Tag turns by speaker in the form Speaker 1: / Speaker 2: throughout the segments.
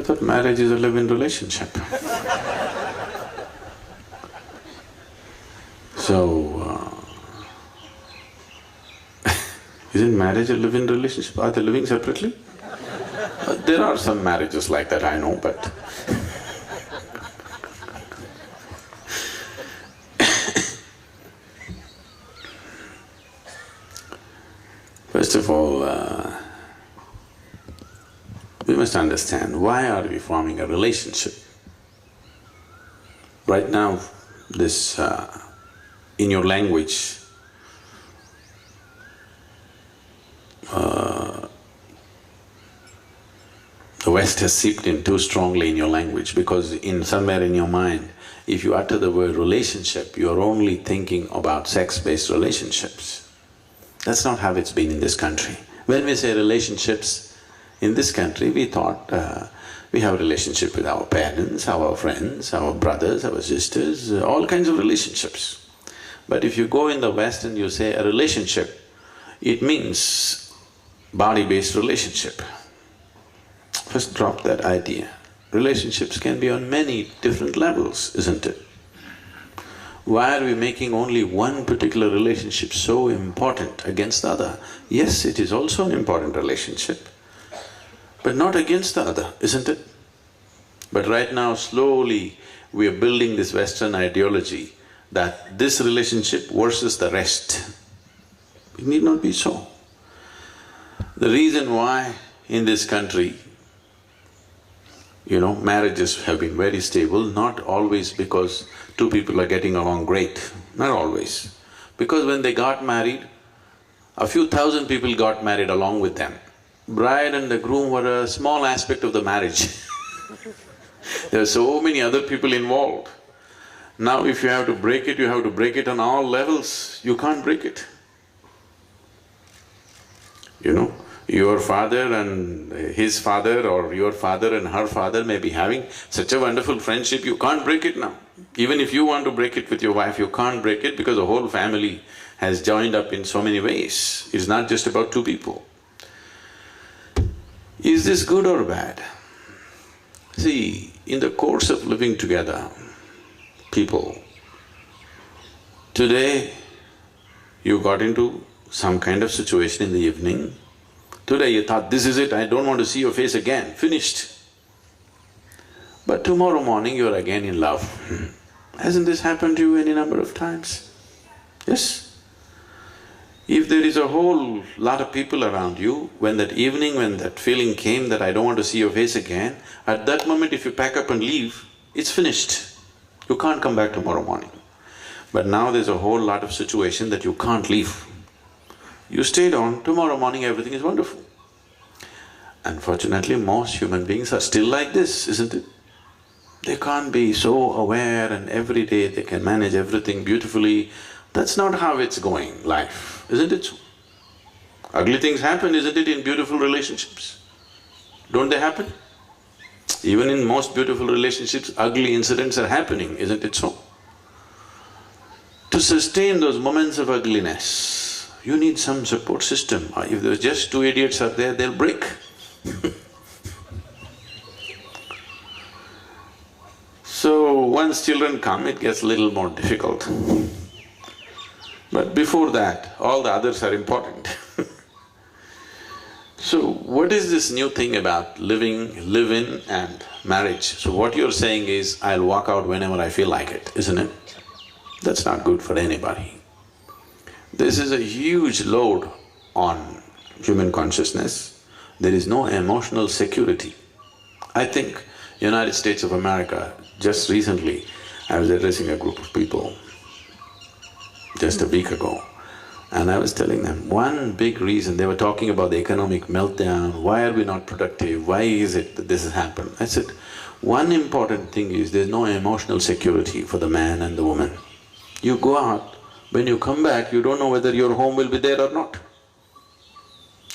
Speaker 1: I thought marriage is a live-in relationship. So, isn't marriage a live-in relationship? Are they living separately? There are some marriages like that, I know, but first of all, we must understand why are we forming a relationship. Right now, this in your language, the West has seeped in too strongly in your language, because somewhere in your mind, if you utter the word relationship, you're only thinking about sex-based relationships. That's not how it's been in this country. When we say relationships in this country, we thought we have a relationship with our parents, our friends, our brothers, our sisters, all kinds of relationships. But if you go in the West and you say a relationship, it means body-based relationship. First drop that idea. Relationships can be on many different levels, isn't it? Why are we making only one particular relationship so important against the other? Yes, it is also an important relationship, but not against the other, isn't it? But right now, slowly, we are building this Western ideology that this relationship versus the rest. It need not be so. The reason why in this country, marriages have been very stable, not always because two people are getting along great, not always. Because when they got married, a few thousand people got married along with them. Bride and the groom were a small aspect of the marriage. There are so many other people involved. Now if you have to break it, you have to break it on all levels, you can't break it. Your father and his father or your father and her father may be having such a wonderful friendship, you can't break it now. Even if you want to break it with your wife, you can't break it because the whole family has joined up in so many ways. It's not just about two people. Is this good or bad? See, in the course of living together, people, today you got into some kind of situation in the evening, today you thought, this is it, I don't want to see your face again, finished. But tomorrow morning you're again in love. Hasn't this happened to you any number of times? Yes? If there is a whole lot of people around you, when that evening, when that feeling came that I don't want to see your face again, at that moment if you pack up and leave, it's finished. You can't come back tomorrow morning. But now there's a whole lot of situation that you can't leave. You stayed on, tomorrow morning everything is wonderful. Unfortunately, most human beings are still like this, isn't it? They can't be so aware and every day they can manage everything beautifully. That's not how it's going, life, isn't it so? Ugly things happen, isn't it, in beautiful relationships? Don't they happen? Even in most beautiful relationships, ugly incidents are happening, isn't it so? To sustain those moments of ugliness, you need some support system. If there's just two idiots up there, they'll break. So, once children come, it gets a little more difficult. But before that, all the others are important. So, what is this new thing about live-in and marriage? So what you're saying is, I'll walk out whenever I feel like it, isn't it? That's not good for anybody. This is a huge load on human consciousness. There is no emotional security. I think United States of America, just recently, I was addressing a group of people just a week ago, and I was telling them, one big reason, they were talking about the economic meltdown, why are we not productive, why is it that this has happened? I said, one important thing is there's no emotional security for the man and the woman. You go out, when you come back, you don't know whether your home will be there or not.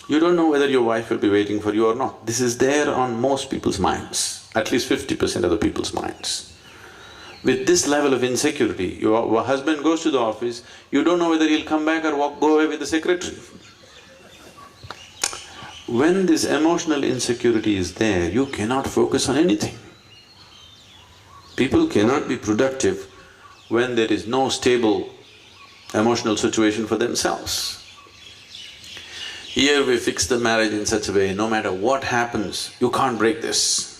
Speaker 1: You don't know whether your wife will be waiting for you or not. This is there on most people's minds, at least 50% of the people's minds. With this level of insecurity, your husband goes to the office, you don't know whether he'll come back or go away with the secretary. When this emotional insecurity is there, you cannot focus on anything. People cannot be productive when there is no stable emotional situation for themselves. Here we fix the marriage in such a way, no matter what happens, you can't break this.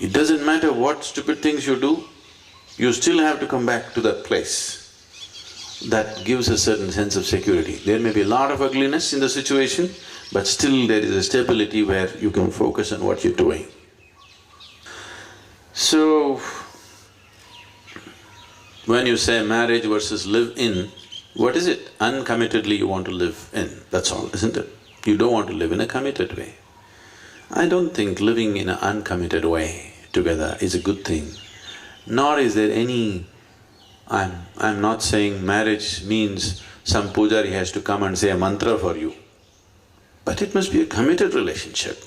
Speaker 1: It doesn't matter what stupid things you do, you still have to come back to that place. That gives a certain sense of security. There may be a lot of ugliness in the situation, but still there is a stability where you can focus on what you're doing. So, when you say marriage versus live-in, what is it? Uncommittedly you want to live in, that's all, isn't it? You don't want to live in a committed way. I don't think living in an uncommitted way together is a good thing, nor is there any… I'm not saying marriage means some pujari has to come and say a mantra for you, but it must be a committed relationship.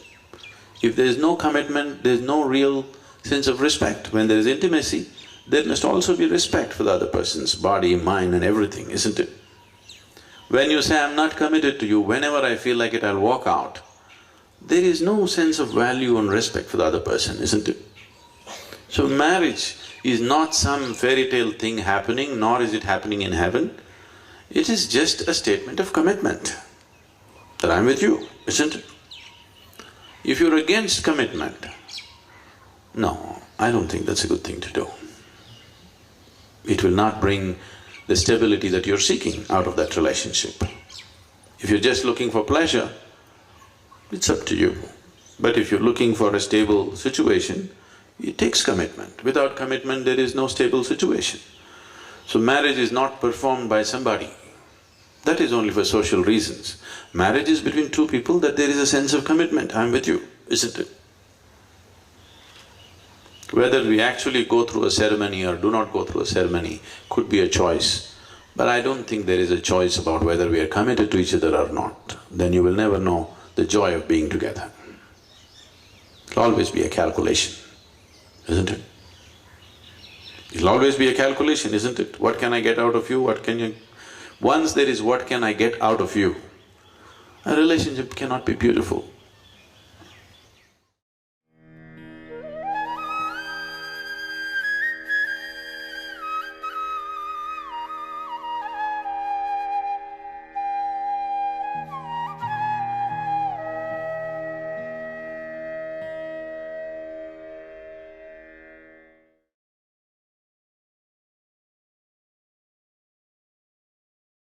Speaker 1: If there is no commitment, there is no real sense of respect. When there is intimacy, there must also be respect for the other person's body, mind and everything, isn't it? When you say, I'm not committed to you, whenever I feel like it, I'll walk out, there is no sense of value and respect for the other person, isn't it? So marriage is not some fairy tale thing happening, nor is it happening in heaven. It is just a statement of commitment, that I'm with you, isn't it? If you're against commitment, no, I don't think that's a good thing to do. It will not bring the stability that you're seeking out of that relationship. If you're just looking for pleasure, it's up to you. But if you're looking for a stable situation, it takes commitment. Without commitment, there is no stable situation. So marriage is not performed by somebody. That is only for social reasons. Marriage is between two people that there is a sense of commitment, I'm with you, isn't it? Whether we actually go through a ceremony or do not go through a ceremony could be a choice, but I don't think there is a choice about whether we are committed to each other or not. Then you will never know the joy of being together. It'll always be a calculation, isn't it? It'll always be a calculation, isn't it? What can I get out of you, what can you… Once there is what can I get out of you, a relationship cannot be beautiful.